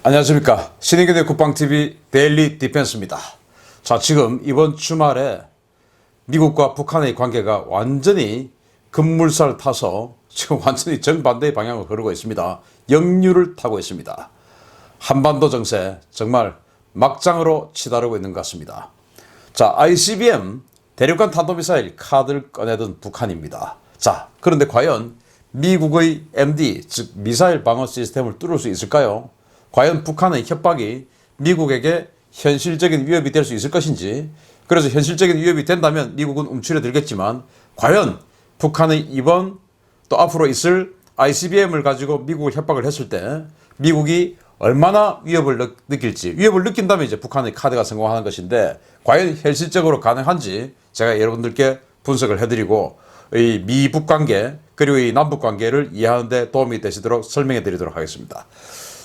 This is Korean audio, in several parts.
안녕하십니까. 신의균의 국방TV 데일리 디펜스입니다. 자, 지금 이번 주말에 미국과 북한의 관계가 완전히 급물살 타서 지금 완전히 정반대의 방향으로 흐르고 있습니다. 역류를 타고 있습니다. 한반도 정세 정말 막장으로 치달르고 있는 것 같습니다. 자, ICBM 대륙간 탄도미사일 카드를 꺼내든 북한입니다. 자, 그런데 과연 미국의 MD, 즉 미사일 방어 시스템을 뚫을 수 있을까요? 과연 북한의 협박이 미국에게 현실적인 위협이 될 수 있을 것인지, 그래서 현실적인 위협이 된다면 미국은 움츠러들겠지만 과연 북한의 이번 또 앞으로 있을 ICBM을 가지고 미국을 협박을 했을 때 미국이 얼마나 위협을 느낄지, 위협을 느낀다면 이제 북한의 카드가 성공하는 것인데 과연 현실적으로 가능한지 제가 여러분들께 분석을 해드리고 이 미북 관계 그리고 이 남북 관계를 이해하는 데 도움이 되시도록 설명해 드리도록 하겠습니다.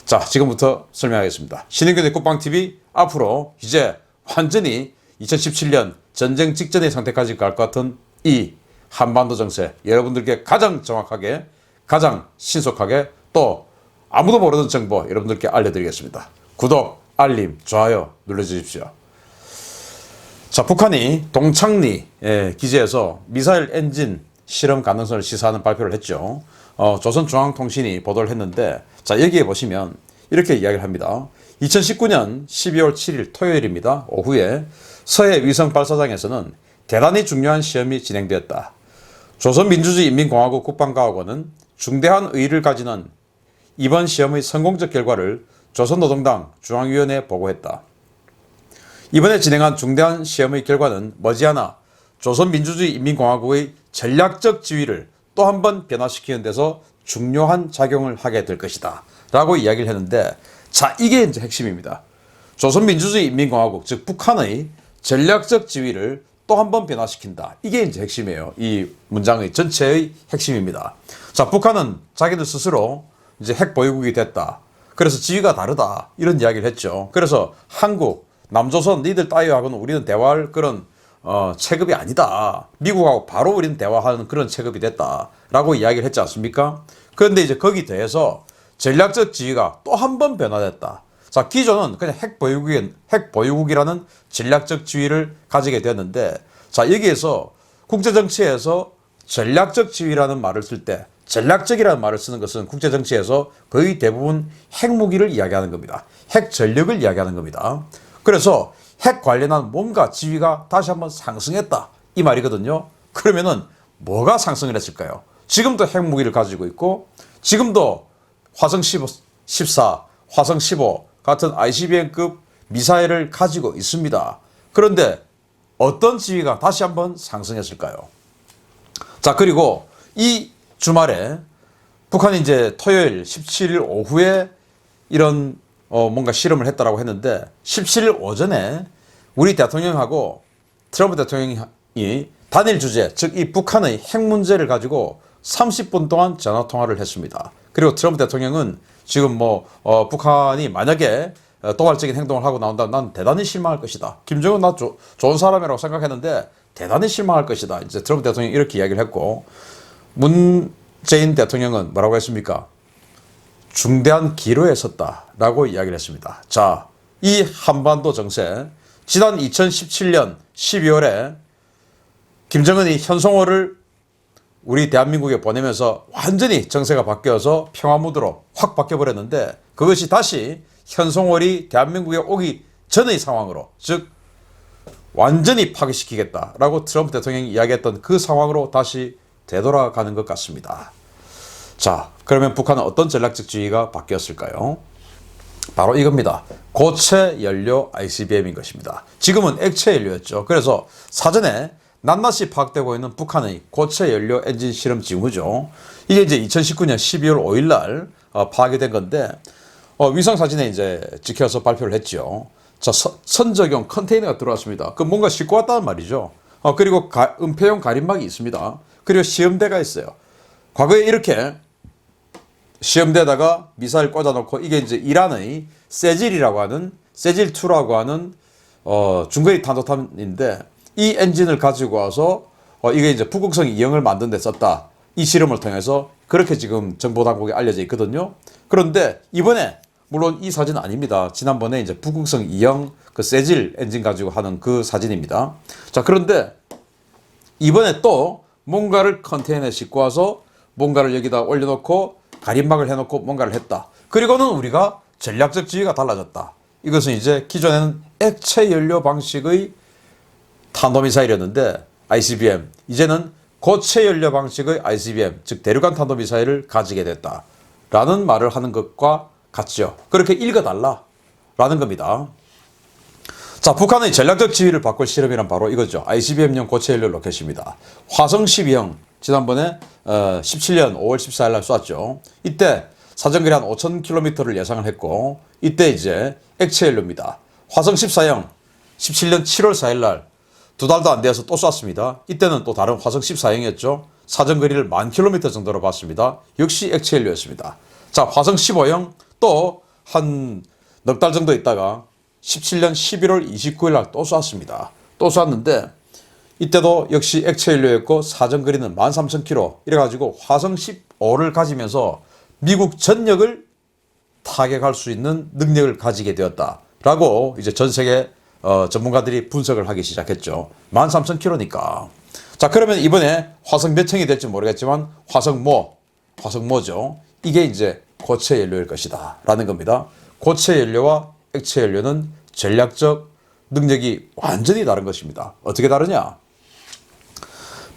자, 지금부터 설명하겠습니다. 신의균의 국방TV 앞으로 이제 완전히 2017년 전쟁 직전의 상태까지 갈 것 같은 이 한반도 정세 여러분들께 가장 정확하게 가장 신속하게 또 아무도 모르는 정보 여러분들께 알려드리겠습니다. 구독, 알림, 좋아요 눌러주십시오. 자, 북한이 동창리 기지에서 미사일 엔진 실험 가능성을 시사하는 발표를 했죠. 조선중앙통신이 보도를 했는데, 자, 여기에 보시면 이렇게 이야기를 합니다. 2019년 12월 7일 토요일입니다. 오후에 서해 위성 발사장에서는 대단히 중요한 시험이 진행되었다. 조선민주주의인민공화국 국방과학원은 중대한 의의를 가지는 이번 시험의 성공적 결과를 조선노동당 중앙위원회에 보고했다. 이번에 진행한 중대한 시험의 결과는 머지않아 조선민주주의인민공화국의 전략적 지위를 또 한 번 변화시키는 데서 중요한 작용을 하게 될 것이다 라고 이야기를 했는데, 자, 이게 이제 핵심입니다. 조선민주주의인민공화국 즉 북한의 전략적 지위를 또 한 번 변화시킨다, 이게 이제 핵심이에요. 이 문장의 전체의 핵심입니다. 자, 북한은 자기들 스스로 이제 핵 보유국이 됐다, 그래서 지위가 다르다, 이런 이야기를 했죠. 그래서 한국, 남조선 니들 따위하고는 우리는 대화할 그런 체급이 아니다. 미국하고 바로 우리는 대화하는 그런 체급이 됐다라고 이야기를 했지 않습니까? 그런데 이제 거기 대해서 전략적 지위가 또 한 번 변화됐다. 자, 기존은 그냥 핵 보유국이라는 전략적 지위를 가지게 되었는데, 자, 여기에서 국제정치에서 전략적 지위라는 말을 쓸 때, 전략적이라는 말을 쓰는 것은 국제정치에서 거의 대부분 핵무기를 이야기하는 겁니다. 핵 전력을 이야기하는 겁니다. 그래서 핵 관련한 뭔가 지위가 다시 한번 상승했다, 이 말이거든요. 그러면은 뭐가 상승을 했을까요? 지금도 핵무기를 가지고 있고 지금도 화성 14, 화성 15 같은 ICBM급 미사일을 가지고 있습니다. 그런데 어떤 지위가 다시 한번 상승했을까요? 자, 그리고 이 주말에 북한이 이제 토요일 17일 오후에 이런 뭔가 실험을 했다라고 했는데, 17일 오전에 우리 대통령하고 트럼프 대통령이 단일 주제, 즉 이 북한의 핵 문제를 가지고 30분 동안 전화 통화를 했습니다. 그리고 트럼프 대통령은 지금 북한이 만약에 도발적인 행동을 하고 나온다면 난 대단히 실망할 것이다. 김정은 나 좋은 사람이라고 생각했는데 대단히 실망할 것이다. 이제 트럼프 대통령이 이렇게 이야기를 했고, 문재인 대통령은 뭐라고 했습니까? 중대한 기로에 섰다라고 이야기를 했습니다. 자, 이 한반도 정세, 지난 2017년 12월에 김정은이 현송호를 우리 대한민국에 보내면서 완전히 정세가 바뀌어서 평화무드로 확 바뀌어버렸는데, 그것이 다시 현송월이 대한민국에 오기 전의 상황으로, 즉 완전히 파괴시키겠다라고 트럼프 대통령이 이야기했던 그 상황으로 다시 되돌아가는 것 같습니다. 자, 그러면 북한은 어떤 전략적 지위가 바뀌었을까요? 바로 이겁니다. 고체 연료 ICBM인 것입니다. 지금은 액체 연료였죠. 그래서 사전에 낱낱이 파악되고 있는 북한의 고체 연료 엔진 실험 징후죠. 이게 이제 2019년 12월 5일 날 파악이 된 건데, 위성 사진에 이제 찍혀서 발표를 했죠. 자, 선적용 컨테이너가 들어왔습니다. 그 뭔가 싣고 왔다는 말이죠. 그리고 은폐용 가림막이 있습니다. 그리고 시험대가 있어요. 과거에 이렇게 시험대에다가 미사일 꽂아놓고, 이게 이제 이란의 세질이라고 하는, 세질2라고 하는 중거리 탄도탄인데, 이 엔진을 가지고 와서 이게 이제 북극성 2형을 만드는 데 썼다, 이 실험을 통해서 그렇게 지금 정보당국에 알려져 있거든요. 그런데 이번에 물론 이 사진은 아닙니다. 지난번에 이제 북극성 2형 그 세질 엔진 가지고 하는 그 사진입니다. 자, 그런데 이번에 또 뭔가를 컨테이너에 싣고 와서 뭔가를 여기다 올려놓고 가림막을 해놓고 뭔가를 했다. 그리고는 우리가 전략적 지위가 달라졌다. 이것은 이제 기존에는 액체 연료 방식의 탄도미사일이었는데 ICBM, 이제는 고체 연료 방식의 ICBM, 즉 대륙간 탄도미사일을 가지게 됐다라는 말을 하는 것과 같죠. 그렇게 읽어달라라는 겁니다. 자, 북한의 전략적 지위를 바꿀 실험이란 바로 이거죠. ICBM용 고체 연료 로켓입니다. 화성 12형 지난번에 17년 5월 14일 날 쐈죠. 이때 사정거리 한 5,000km를 예상을 했고, 이때 이제 액체 연료입니다. 화성 14형 17년 7월 4일 날 2달도 안 되어서 또 쐈습니다. 이때는 또 다른 화성 14형이었죠. 사정거리를 10,000km 정도로 봤습니다. 역시 액체 연료였습니다. 자, 화성 15형 또 한 넉 달 정도 있다가 17년 11월 29일 날 또 쐈습니다. 또 쐈는데 이때도 역시 액체 연료였고 사정거리는 13,000km 이래가지고 화성 15를 가지면서 미국 전역을 타격할 수 있는 능력을 가지게 되었다라고 이제 전 세계 전문가들이 분석을 하기 시작했죠. 13,000km니까. 자, 그러면 이번에 화성 몇 형이 될지 모르겠지만 화성모죠. 이게 이제 고체 연료일 것이다 라는 겁니다. 고체 연료와 액체 연료는 전략적 능력이 완전히 다른 것입니다. 어떻게 다르냐?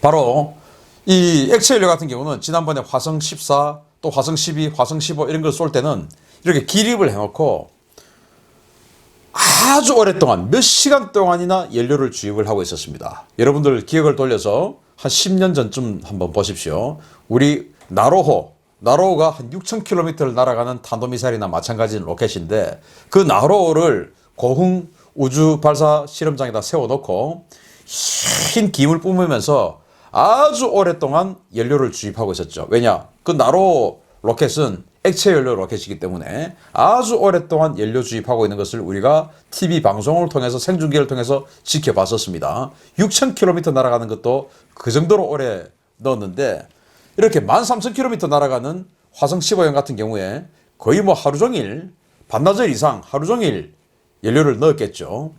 바로 이 액체 연료 같은 경우는 지난번에 화성 14, 또 화성 12, 화성 15 이런 걸 쏠 때는 이렇게 기립을 해놓고 아주 오랫동안 몇 시간 동안이나 연료를 주입을 하고 있었습니다. 여러분들 기억을 돌려서 한 10년 전쯤 한번 보십시오. 우리 나로호가 한 6,000km를 날아가는 탄도미사일이나 마찬가지인 로켓인데 그 나로호를 고흥 우주 발사 실험장에다 세워놓고 흰 김을 뿜으면서 아주 오랫동안 연료를 주입하고 있었죠. 왜냐? 그 나로호 로켓은 액체 연료 로켓이기 때문에 아주 오랫동안 연료 주입하고 있는 것을 우리가 TV 방송을 통해서 생중계를 통해서 지켜봤었습니다. 6,000km 날아가는 것도 그 정도로 오래 넣었는데 이렇게 13,000km 날아가는 화성 15형 같은 경우에 거의 뭐 하루 종일 반나절 이상 하루 종일 연료를 넣었겠죠.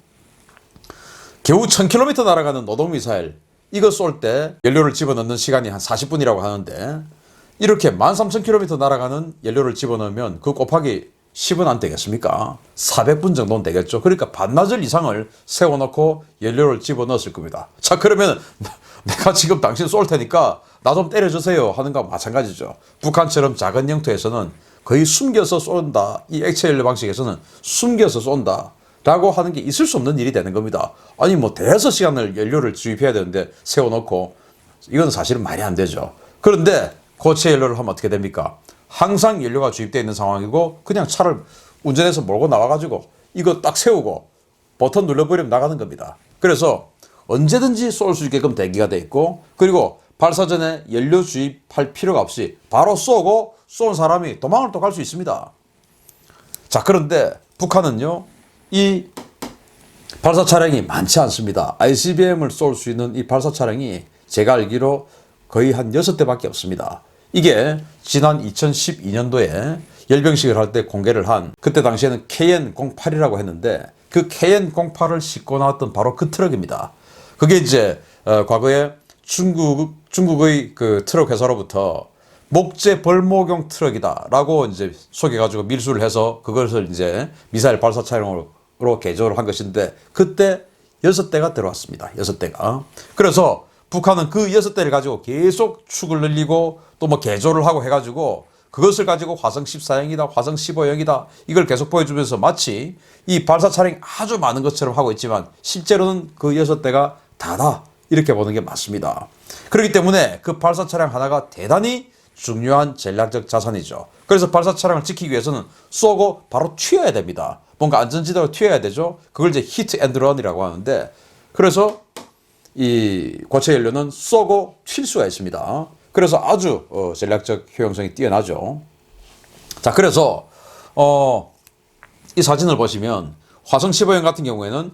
겨우 1,000km 날아가는 노동미사일 이거 쏠 때 연료를 집어넣는 시간이 한 40분이라고 하는데 이렇게 13,000km 날아가는 연료를 집어넣으면 그 곱하기 10은 안 되겠습니까? 400분 정도는 되겠죠. 그러니까 반나절 이상을 세워놓고 연료를 집어넣었을 겁니다. 자, 그러면 내가 지금 당신 쏠 테니까 나 좀 때려주세요 하는 거와 마찬가지죠. 북한처럼 작은 영토에서는 거의 숨겨서 쏜다. 이 액체 연료 방식에서는 숨겨서 쏜다. 라고 하는 게 있을 수 없는 일이 되는 겁니다. 아니 뭐 대여섯 시간을 연료를 주입해야 되는데 세워놓고 이건 사실은 말이 안 되죠. 그런데 고체 연료를 하면 어떻게 됩니까? 항상 연료가 주입되어 있는 상황이고 그냥 차를 운전해서 몰고 나와가지고 이거 딱 세우고 버튼 눌러버리면 나가는 겁니다. 그래서 언제든지 쏠 수 있게끔 대기가 돼 있고 그리고 발사 전에 연료 주입할 필요가 없이 바로 쏘고 쏜 사람이 도망을 또 갈 수 있습니다. 자, 그런데 북한은요 이 발사 차량이 많지 않습니다. ICBM을 쏠 수 있는 이 발사 차량이 제가 알기로 거의 한 6대밖에 없습니다. 이게 지난 2012년도에 열병식을 할 때 공개를 한 그때 당시에는 KN-08이라고 했는데 그 KN-08을 싣고 나왔던 바로 그 트럭입니다. 그게 이제 과거에 중국의 그 트럭 회사로부터 목재 벌목용 트럭이다라고 이제 속여가지고 밀수를 해서 그것을 이제 미사일 발사 차량으로 개조를 한 것인데 그때 6대가 들어왔습니다. 6대가. 그래서 북한은 그 6대를 가지고 계속 축을 늘리고 또 뭐 개조를 하고 해가지고 그것을 가지고 화성 14형이다, 화성 15형이다 이걸 계속 보여주면서 마치 이 발사 차량이 아주 많은 것처럼 하고 있지만 실제로는 그 6대가 다다 이렇게 보는 게 맞습니다. 그렇기 때문에 그 발사 차량 하나가 대단히 중요한 전략적 자산이죠. 그래서 발사 차량을 지키기 위해서는 쏘고 바로 튀어야 됩니다. 뭔가 안전지대로 튀어야 되죠. 그걸 이제 히트 앤드 런이라고 하는데 그래서 이 고체 연료는 쏘고 튈 수가 있습니다. 그래서 아주 전략적 효용성이 뛰어나죠. 자, 그래서 이 사진을 보시면 화성 15형 같은 경우에는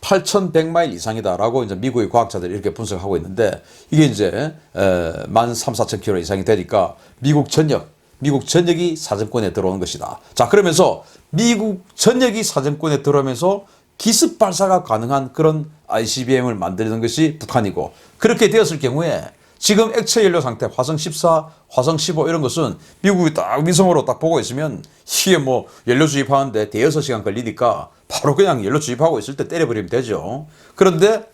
8,100마일 이상이다라고 이제 미국의 과학자들이 이렇게 분석하고 있는데 이게 이제 13,000, 14,000km 이상이 되니까 미국 전역 미국 전역이 사정권에 들어오는 것이다. 자, 그러면서 미국 전역이 사정권에 들어오면서 기습 발사가 가능한 그런 ICBM을 만드는 것이 북한이고, 그렇게 되었을 경우에 지금 액체 연료 상태 화성 14, 화성 15 이런 것은 미국이 딱 위성으로 딱 보고 있으면 이게 뭐 연료 주입하는데 대여섯 시간 걸리니까 바로 그냥 연료 주입하고 있을 때 때려버리면 되죠. 그런데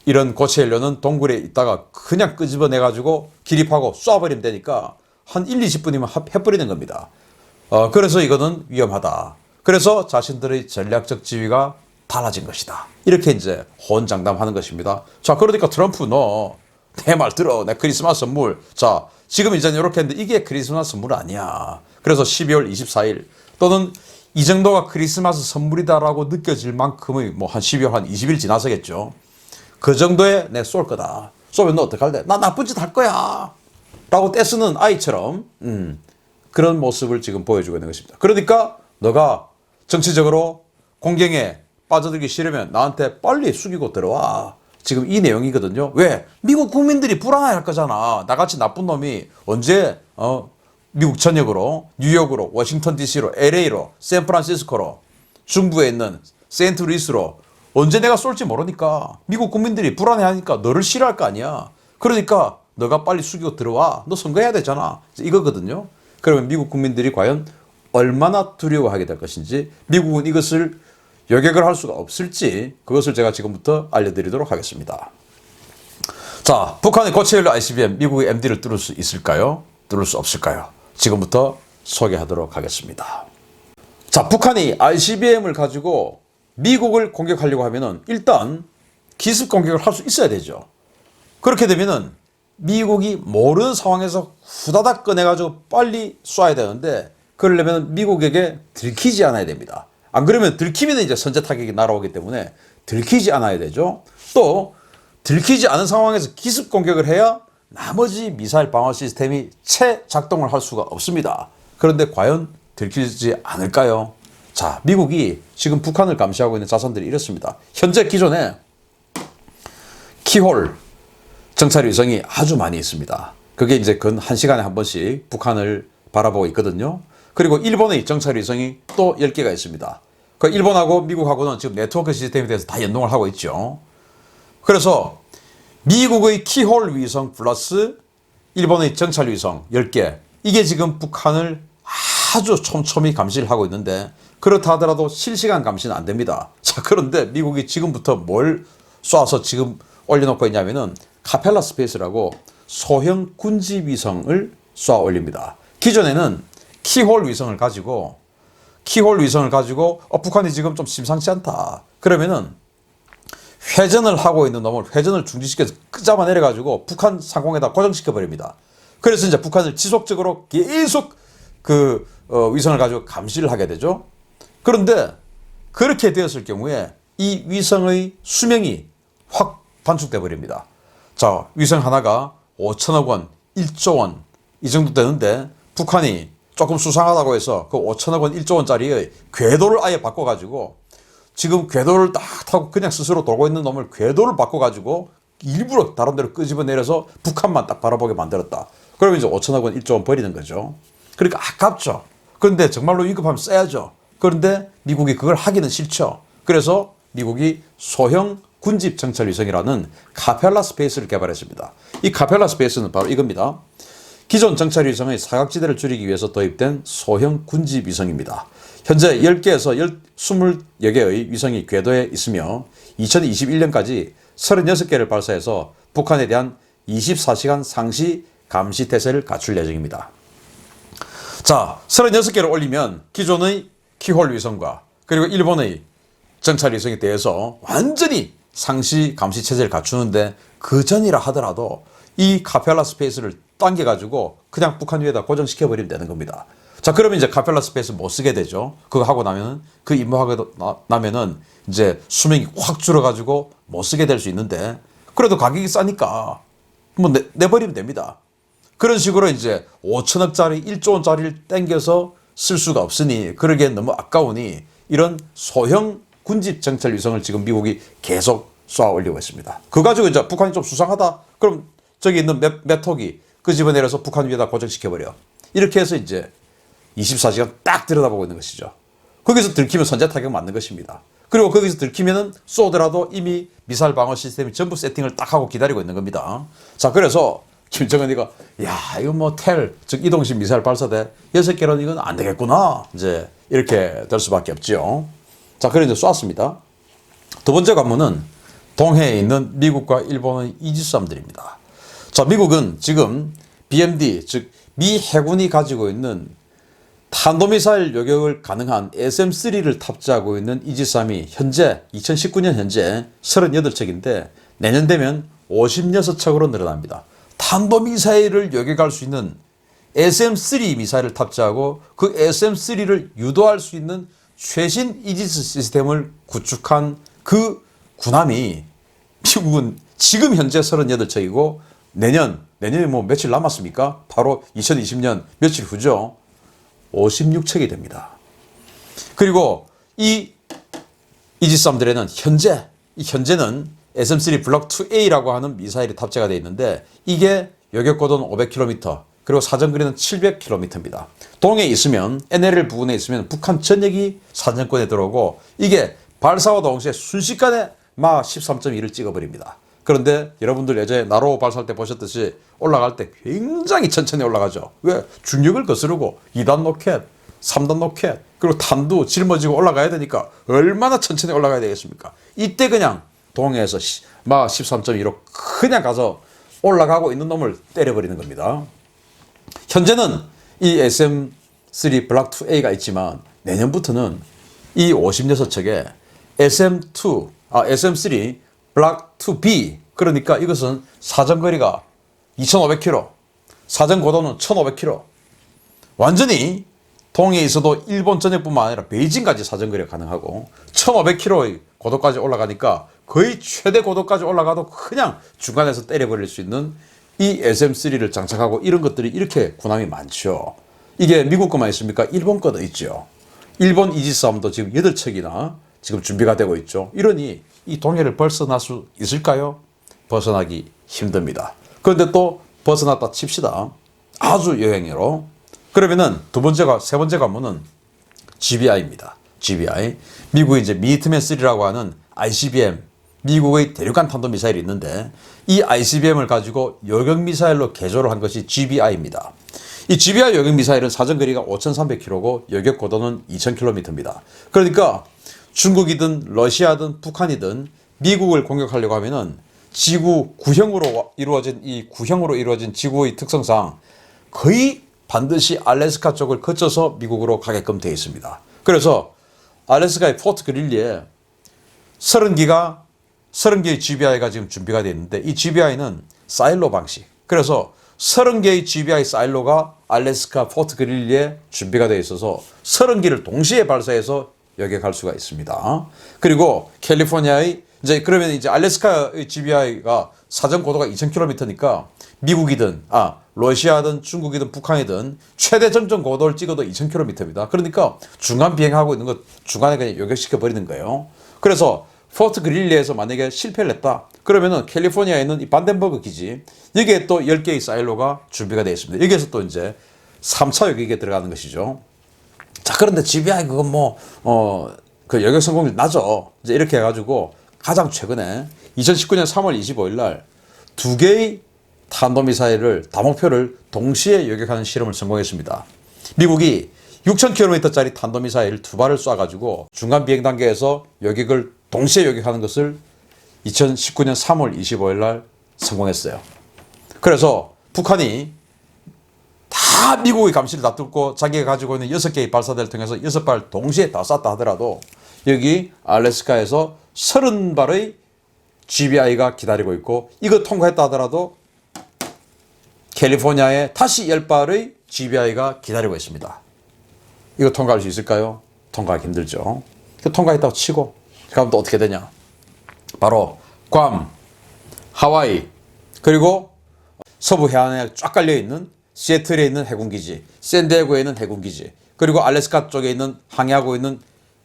이런 고체 연료는 동굴에 있다가 그냥 끄집어내 가지고 기립하고 쏴버리면 되니까 한 1, 20분이면 해버리는 겁니다. 그래서 이거는 위험하다. 그래서 자신들의 전략적 지위가 달라진 것이다. 이렇게 이제 호언장담하는 것입니다. 자, 그러니까 트럼프 너 내 말 들어. 내 크리스마스 선물. 자, 지금 이제 이렇게 했는데 이게 크리스마스 선물 아니야. 그래서 12월 24일 또는 이 정도가 크리스마스 선물이다라고 느껴질 만큼의 뭐 한 12월 한 20일 지나서겠죠. 그 정도에 내 쏠 거다. 쏘면 너 어떡할래? 나 나쁜 짓 할 거야. 라고 떼쓰는 아이처럼 그런 모습을 지금 보여주고 있는 것입니다. 그러니까 너가 정치적으로 공경에 빠져들기 싫으면 나한테 빨리 숙이고 들어와. 지금 이 내용이거든요. 왜? 미국 국민들이 불안해할 거잖아. 나같이 나쁜 놈이 언제 미국 전역으로, 뉴욕으로, 워싱턴 DC로, LA로, 샌프란시스코로, 중부에 있는 세인트루이스로 언제 내가 쏠지 모르니까 미국 국민들이 불안해하니까 너를 싫어할 거 아니야. 그러니까 너가 빨리 숙이고 들어와. 너 선거해야 되잖아. 이거거든요. 그러면 미국 국민들이 과연 얼마나 두려워하게 될 것인지, 미국은 이것을 여객을 할 수가 없을지, 그것을 제가 지금부터 알려드리도록 하겠습니다. 자, 북한의 고체연료 ICBM, 미국의 MD를 뚫을 수 있을까요? 뚫을 수 없을까요? 지금부터 소개하도록 하겠습니다. 자, 북한이 ICBM을 가지고 미국을 공격하려고 하면은 일단 기습 공격을 할 수 있어야 되죠. 그렇게 되면은 미국이 모르는 상황에서 후다닥 꺼내가지고 빨리 쏴야 되는데, 그러려면 미국에게 들키지 않아야 됩니다. 안 그러면 들키면 이제 선제 타격이 날아오기 때문에 들키지 않아야 되죠. 또 들키지 않은 상황에서 기습 공격을 해야 나머지 미사일 방어 시스템이 채 작동을 할 수가 없습니다. 그런데 과연 들키지 않을까요? 자, 미국이 지금 북한을 감시하고 있는 자산들이 이렇습니다. 현재 기존에 키홀 정찰 위성이 아주 많이 있습니다. 그게 이제 근 1시간에 한 번씩 북한을 바라보고 있거든요. 그리고 일본의 정찰 위성이 또 10개가 있습니다. 그 일본하고 미국하고는 지금 네트워크 시스템에 대해서 다 연동을 하고 있죠. 그래서 미국의 키홀 위성 플러스 일본의 정찰 위성 10개, 이게 지금 북한을 아주 촘촘히 감시를 하고 있는데, 그렇다 하더라도 실시간 감시는 안 됩니다. 자, 그런데 미국이 지금부터 뭘 쏴서 지금 올려놓고 있냐면은 카펠라 스페이스라고 소형 군지 위성을 쏴 올립니다. 기존에는 키홀 위성을 가지고 북한이 지금 좀 심상치 않다. 그러면은 회전을 하고 있는 놈을 회전을 중지시켜서 끄잡아 내려가지고 북한 상공에다 고정시켜 버립니다. 그래서 이제 북한을 지속적으로 계속 그 위성을 가지고 감시를 하게 되죠. 그런데 그렇게 되었을 경우에 이 위성의 수명이 확 단축돼 버립니다. 자, 위성 하나가 5천억 원, 1조 원 이 정도 되는데, 북한이 조금 수상하다고 해서 그 5천억 원, 1조 원짜리의 궤도를 아예 바꿔가지고, 지금 궤도를 딱 타고 그냥 스스로 돌고 있는 놈을 궤도를 바꿔가지고 일부러 다른 데로 끄집어 내려서 북한만 딱 바라보게 만들었다. 그러면 이제 5천억 원, 1조 원 버리는 거죠. 그러니까 아깝죠. 그런데 정말로 위급하면 써야죠. 그런데 미국이 그걸 하기는 싫죠. 그래서 미국이 소형 군집 정찰 위성이라는 카펠라 스페이스를 개발했습니다. 이 카펠라 스페이스는 바로 이겁니다. 기존 정찰 위성의 사각지대를 줄이기 위해서 도입된 소형 군집 위성입니다. 현재 10개에서 20여 개의 위성이 궤도에 있으며 2021년까지 36개를 발사해서 북한에 대한 24시간 상시 감시 태세를 갖출 예정입니다. 자, 36개를 올리면 기존의 키홀 위성과 그리고 일본의 정찰 위성에 대해서 완전히 상시 감시 체제를 갖추는데, 그 전이라 하더라도 이 카펠라 스페이스를 당겨가지고 그냥 북한 위에다 고정시켜버리면 되는 겁니다. 자, 그러면 이제 카펠라 스페이스 못 쓰게 되죠. 그거 하고 나면은, 그 임무하고 나면은 이제 수명이 확 줄어가지고 못 쓰게 될 수 있는데, 그래도 가격이 싸니까 뭐 내버리면 됩니다. 그런 식으로 이제 5천억짜리, 1조 원짜리를 땡겨서 쓸 수가 없으니, 그러기엔 너무 아까우니 이런 소형 군집 정찰 위성을 지금 미국이 계속 쏘아 올리고 있습니다. 그거 가지고 이제 북한이 좀 수상하다. 그럼 저기 있는 메톡이 끄집어내려서 북한 위에다 고정시켜버려. 이렇게 해서 이제 24시간 딱 들여다보고 있는 것이죠. 거기서 들키면 선제 타격 맞는 것입니다. 그리고 거기서 들키면은 쏘더라도 이미 미사일 방어 시스템이 전부 세팅을 딱 하고 기다리고 있는 겁니다. 자, 그래서 김정은이가 야, 이거 뭐 즉 이동식 미사일 발사대 6개로는 이건 안 되겠구나. 이제 이렇게 될 수밖에 없죠. 자, 그래 이제 쐈습니다. 두 번째 관문은 동해에 있는 미국과 일본의 이지스함들입니다. 자, 미국은 지금 BMD, 즉 미 해군이 가지고 있는 탄도미사일 요격을 가능한 SM-3를 탑재하고 있는 이지스함이 현재 2019년 현재 38척인데 내년 되면 56척으로 늘어납니다. 탄도미사일을 요격할 수 있는 SM-3 미사일을 탑재하고 그 SM-3를 유도할 수 있는 최신 이지스 시스템을 구축한 그 군함이 미국은 지금 현재 38척이고 내년이 뭐 며칠 남았습니까? 바로 2020년 며칠 후죠. 56척이 됩니다. 그리고 이 이지스함들에는 현재는 SM-3 블록 2A라고 하는 미사일이 탑재가 되어 있는데 이게 요격고도는 500km 그리고 사정거리는 700km입니다. 동해에 있으면 NLL 부근에 있으면 북한 전역이 사정권에 들어오고 이게 발사와 동시에 순식간에 막 13.1을 찍어버립니다. 그런데 여러분들 예전에 나로 발사할 때 보셨듯이 올라갈 때 굉장히 천천히 올라가죠. 왜? 중력을 거스르고 2단 로켓, 3단 로켓, 그리고 탄두 짊어지고 올라가야 되니까 얼마나 천천히 올라가야 되겠습니까? 이때 그냥 동해에서 막 13.2로 그냥 가서 올라가고 있는 놈을 때려버리는 겁니다. 현재는 이 SM-3 블록 2A가 있지만 내년부터는 이 56척에 SM-3 블록 2B 그러니까 이것은 사정거리가 2,500km, 사정고도는 1,500km. 완전히 동해에 있어도 일본 전역뿐만 아니라 베이징까지 사정거리가 가능하고 1,500km의 고도까지 올라가니까 거의 최대 고도까지 올라가도 그냥 중간에서 때려버릴 수 있는 이 SM-3를 장착하고 이런 것들이 이렇게 군함이 많죠. 이게 미국 것만 있습니까? 일본 것도 있죠. 일본 이지스함도 지금 8척이나 지금 준비가 되고 있죠. 이러니 이 동해를 벗어날 수 있을까요? 벗어나기 힘듭니다. 그런데 또 벗어났다 칩시다. 아주 여행으로. 그러면은 세 번째 관문은 GBI입니다. GBI. 미국의 이제 미니트맨 3라고 하는 ICBM, 미국의 대륙간 탄도미사일이 있는데 이 ICBM을 가지고 요격미사일로 개조를 한 것이 GBI입니다. 이 GBI 요격미사일은 사정거리가 5,300km고 요격고도는 2,000km입니다. 그러니까 중국이든 러시아든 북한이든 미국을 공격하려고 하면은 지구 구형으로 이루어진 지구의 특성상 거의 반드시 알래스카 쪽을 거쳐서 미국으로 가게끔 되어 있습니다. 그래서 알래스카의 포트 그릴리에 30개의 GBI가 지금 준비가 되어 있는데 이 GBI는 사일로 방식. 그래서 30개의 GBI 사일로가 알래스카 포트 그릴리에 준비가 되어 있어서 30개를 동시에 발사해서 요격할 수가 있습니다. 그리고 캘리포니아의 그러면 이제 알래스카의 GBI가 사정 고도가 2,000km니까 미국이든 러시아든 중국이든 북한이든 최대 정점 고도를 찍어도 2,000km입니다. 그러니까 중간 비행하고 있는 것 중간에 그냥 요격시켜 버리는 거예요. 그래서 포트 그릴리에서 만약에 실패를 했다. 그러면은 캘리포니아에 있는 이 반덴버그 기지 여기에 또 10개의 사일로가 준비가 되어 있습니다. 여기에서 또 이제 3차 요격에 들어가는 것이죠. 자, 그런데 GBI 그건 그 요격 성공률 낮아. 이제 이렇게 해가지고 가장 최근에 2019년 3월 25일 날 2개의 탄도미사일을 다목표를 동시에 요격하는 실험을 성공했습니다. 미국이 6,000km짜리 탄도미사일 2발을 쏴가지고 중간 비행 단계에서 요격을 동시에 요격하는 것을 2019년 3월 25일 날 성공했어요. 그래서 북한이 다 미국의 감시를 다 뚫고 자기가 가지고 있는 6개의 발사대를 통해서 6발 동시에 다 쐈다 하더라도 여기 알래스카에서 30발의 GBI가 기다리고 있고 이거 통과했다 하더라도 캘리포니아에 다시 10발의 GBI가 기다리고 있습니다. 이거 통과할 수 있을까요? 통과하기 힘들죠. 통과했다고 치고 그럼 또 어떻게 되냐? 바로 괌, 하와이 그리고 서부 해안에 쫙 깔려있는 시애틀에 있는 해군기지, 샌디에고에 있는 해군기지 그리고 알래스카 쪽에 있는 항해하고 있는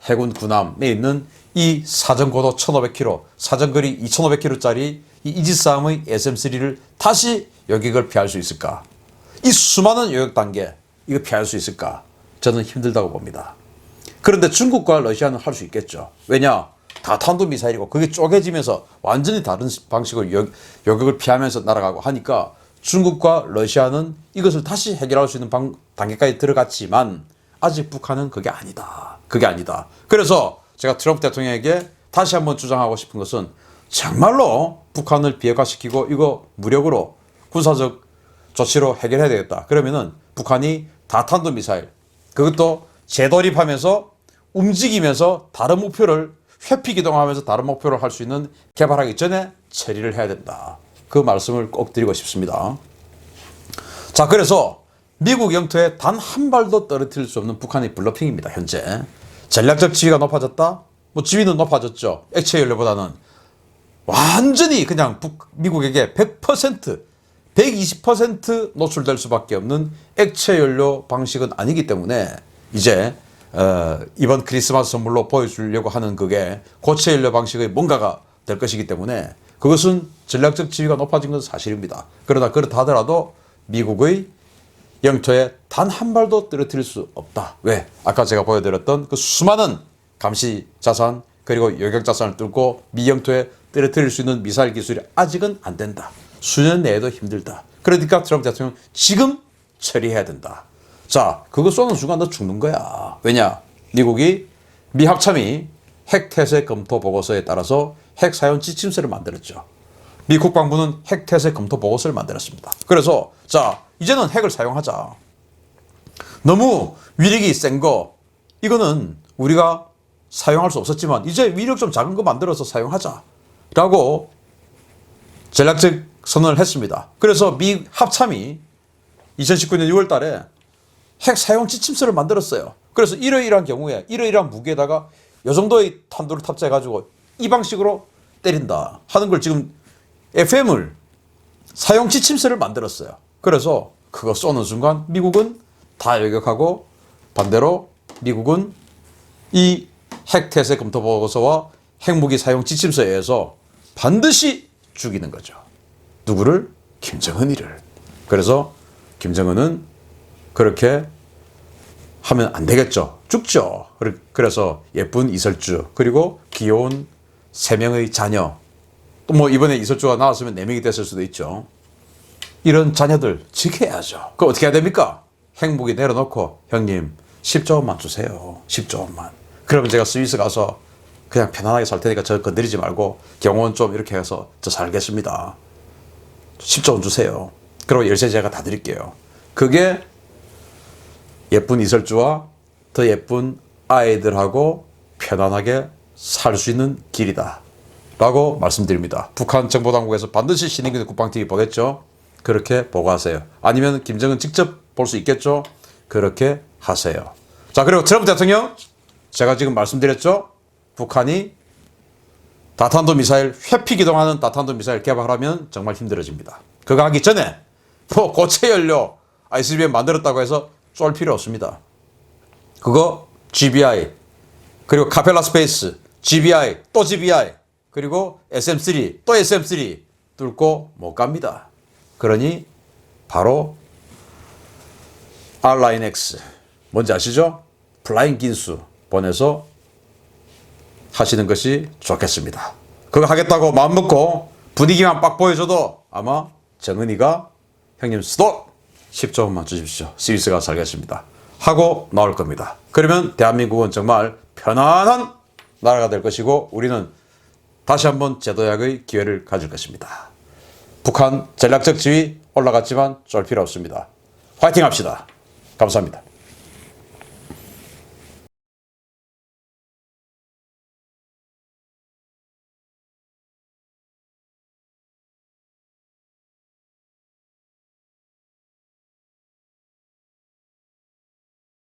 해군 군함에 있는 이 사정고도 1,500km, 사정거리 2,500km짜리 이 이지스함의 SM-3를 다시 요격을 피할 수 있을까? 이 수많은 요격 단계, 이거 피할 수 있을까? 저는 힘들다고 봅니다. 그런데 중국과 러시아는 할 수 있겠죠. 왜냐? 다 탄도미사일이고 그게 쪼개지면서 완전히 다른 방식으로 요격을 피하면서 날아가고 하니까 중국과 러시아는 이것을 다시 해결할 수 있는 단계까지 들어갔지만 아직 북한은 그게 아니다. 그게 아니다. 그래서 제가 트럼프 대통령에게 다시 한번 주장하고 싶은 것은 정말로 북한을 비핵화시키고 이거 무력으로 군사적 조치로 해결해야 되겠다. 그러면은 북한이 다탄도미사일 그것도 재돌입하면서 움직이면서 다른 목표를 회피 기동하면서 다른 목표를 할 수 있는 개발하기 전에 처리를 해야 된다. 그 말씀을 꼭 드리고 싶습니다. 자, 그래서 미국 영토에 단 한 발도 떨어뜨릴 수 없는 북한의 블러핑입니다. 현재 전략적 지위가 높아졌다. 뭐 지위는 높아졌죠. 액체 연료보다는 완전히 그냥 미국에게 100%, 120% 노출될 수밖에 없는 액체 연료 방식은 아니기 때문에 이제 이번 크리스마스 선물로 보여주려고 하는 그게 고체 연료 방식의 뭔가가 될 것이기 때문에 그것은 전략적 지위가 높아진 건 사실입니다. 그러나 그렇다 하더라도 미국의 영토에 단 한 발도 떨어뜨릴 수 없다. 왜? 아까 제가 보여드렸던 그 수많은 감시 자산 그리고 요격 자산을 뚫고 미 영토에 떨어뜨릴 수 있는 미사일 기술이 아직은 안 된다. 수년 내에도 힘들다. 그러니까 트럼프 대통령 지금 처리해야 된다. 자, 그거 쏘는 순간 너 죽는 거야. 왜냐? 미국이 미 합참이 핵 태세 검토 보고서에 따라서 핵 사용 지침서를 만들었죠. 미 국방부는 핵 태세 검토 보고서를 만들었습니다. 그래서 자, 이제는 핵을 사용하자. 너무 위력이 센 거 이거는 우리가 사용할 수 없었지만 이제 위력 좀 작은 거 만들어서 사용하자 라고 전략적 선언을 했습니다. 그래서 미 합참이 2019년 6월 달에 핵 사용 지침서를 만들었어요. 그래서 이러이러한 경우에 이러이러한 무기에다가 이 정도의 탄도를 탑재해가지고 이 방식으로 때린다 하는 걸 지금 FM을 사용 지침서를 만들었어요. 그래서 그거 쏘는 순간 미국은 다 요격하고 반대로 미국은 이 핵태세 검토 보고서와 핵무기 사용 지침서에 의해서 반드시 죽이는 거죠. 누구를? 김정은이를. 그래서 김정은은 그렇게 하면 안 되겠죠. 죽죠. 그래서 예쁜 이설주 그리고 귀여운 3명의 자녀 또 뭐 이번에 이설주가 나왔으면 4명이 됐을 수도 있죠. 이런 자녀들 지켜야죠. 그럼 어떻게 해야 됩니까? 핵무기 내려놓고 형님 10조 원만 주세요. 10조 원만. 그러면 제가 스위스 가서 그냥 편안하게 살 테니까 저 건드리지 말고 경호원 좀 이렇게 해서 저 살겠습니다. 10조 원 주세요. 그리고 열쇠 제가 다 드릴게요. 그게 예쁜 이설주와 더 예쁜 아이들하고 편안하게 살 수 있는 길이다 라고 말씀드립니다. 북한 정보당국에서 반드시 신인균 국방TV 보겠죠? 그렇게 보고하세요. 아니면 김정은 직접 볼 수 있겠죠? 그렇게 하세요. 자, 그리고 트럼프 대통령 제가 지금 말씀드렸죠? 북한이 다탄도 미사일 회피 기동하는 다탄도 미사일 개발하면 정말 힘들어집니다. 그거 하기 전에 뭐 고체 연료 ICBM 만들었다고 해서 쏠 필요 없습니다. 그거 GBI 그리고 카펠라 스페이스 GBI 또 GBI 그리고 SM3 또 SM3 뚫고 못 갑니다. 그러니 바로 R9X 뭔지 아시죠? 플라잉 긴수 보내서 하시는 것이 좋겠습니다. 그거 하겠다고 마음먹고 분위기만 빡 보여줘도 아마 정은이가 형님 스톱 10조 원만 주십시오. 스위스가 살겠습니다. 하고 나올 겁니다. 그러면 대한민국은 정말 편안한 나라가 될 것이고 우리는 다시 한번 재도약의 기회를 가질 것입니다. 북한 전략적 지위 올라갔지만 쫄 필요 없습니다. 화이팅 합시다. 감사합니다.